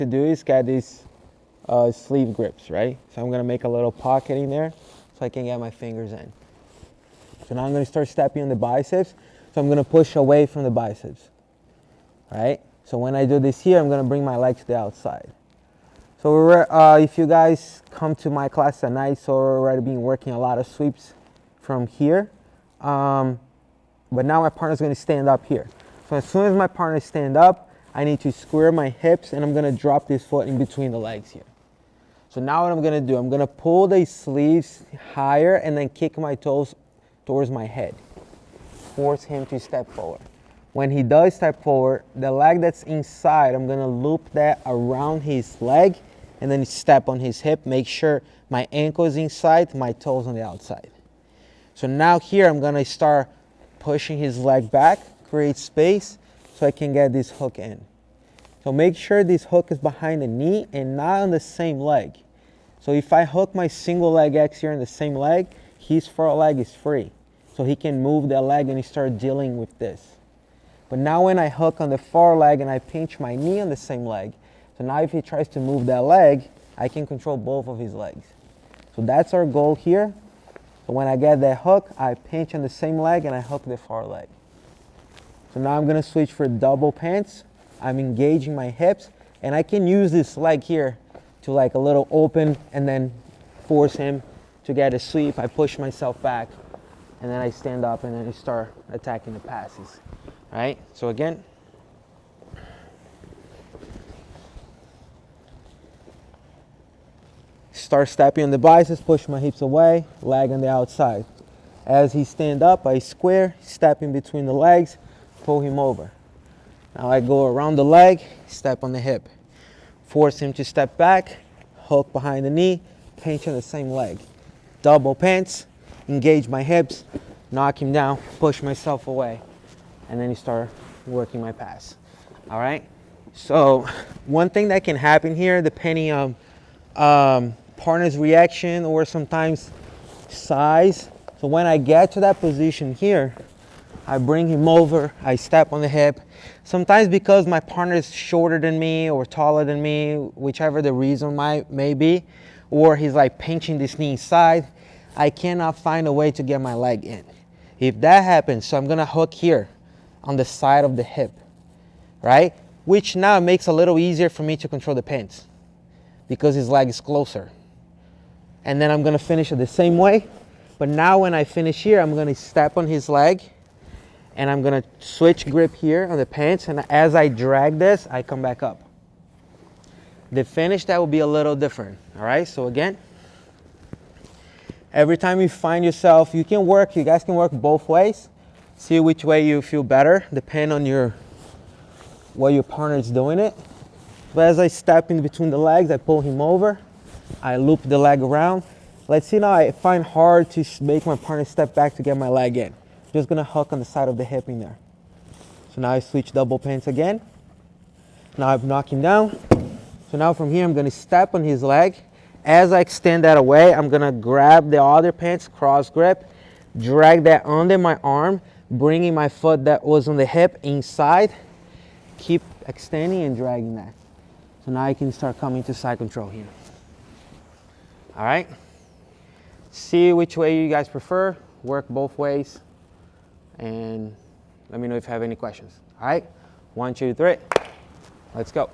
to do is get these sleeve grips, right? So I'm gonna make a little pocket in there so I can get my fingers in. So now I'm gonna start stepping on the biceps. So I'm gonna push away from the biceps, right? So when I do this here, I'm gonna bring my leg to the outside. So if you guys come to my class at night, so we're already been working a lot of sweeps from here. But now my partner's gonna stand up here. So as soon as my partner stand up, I need to square my hips and I'm gonna drop this foot in between the legs here. So now what I'm gonna do, I'm gonna pull the sleeves higher and then kick my toes towards my head. Force him to step forward. When he does step forward, the leg that's inside, I'm gonna loop that around his leg and then step on his hip. Make sure my ankle is inside, my toes on the outside. So now here I'm gonna start pushing his leg back, create space so I can get this hook in. So make sure this hook is behind the knee and not on the same leg. So if I hook my single leg X here in the same leg, his front leg is free. So he can move that leg and he start dealing with this. But now when I hook on the far leg and I pinch my knee on the same leg, so now if he tries to move that leg, I can control both of his legs. So that's our goal here. So when I get that hook, I pinch on the same leg and I hook the far leg. So now I'm gonna switch for double pants. I'm engaging my hips and I can use this leg here to like a little open and then force him to get a sweep. I push myself back and then I stand up and then I start attacking the passes. All right, so again. Start stepping on the biceps, push my hips away, leg on the outside. As he stand up, I square, step in between the legs, pull him over. Now I go around the leg, step on the hip. Force him to step back, hook behind the knee, pinch on the same leg. Double pants, engage my hips, knock him down, push myself away, and then you start working my pass. All right? So one thing that can happen here, depending on partner's reaction or sometimes size. So when I get to that position here, I bring him over, I step on the hip. Sometimes because my partner is shorter than me or taller than me, whichever the reason may be, or he's like pinching this knee inside, I cannot find a way to get my leg in. If that happens, so I'm gonna hook here on the side of the hip, right? Which now makes it a little easier for me to control the pants because his leg is closer. And then I'm gonna finish it the same way. But now when I finish here, I'm gonna step on his leg and I'm gonna switch grip here on the pants, and as I drag this, I come back up. The finish, that will be a little different, all right? So again, every time you find yourself, you guys can work both ways. See which way you feel better, depend on what your partner is doing it. But as I step in between the legs, I pull him over, I loop the leg around. Let's see now, I find hard to make my partner step back to get my leg in. Just gonna hook on the side of the hip in there. So now I switch double pants again. Now I've knocked him down. So now from here, I'm gonna step on his leg. As I extend that away, I'm gonna grab the other pants, cross grip, drag that under my arm, bringing my foot that was on the hip inside, keep extending and dragging that. So now I can start coming to side control here. All right? See which way you guys prefer, work both ways, and let me know if you have any questions. All right? 1, 2, 3, let's go.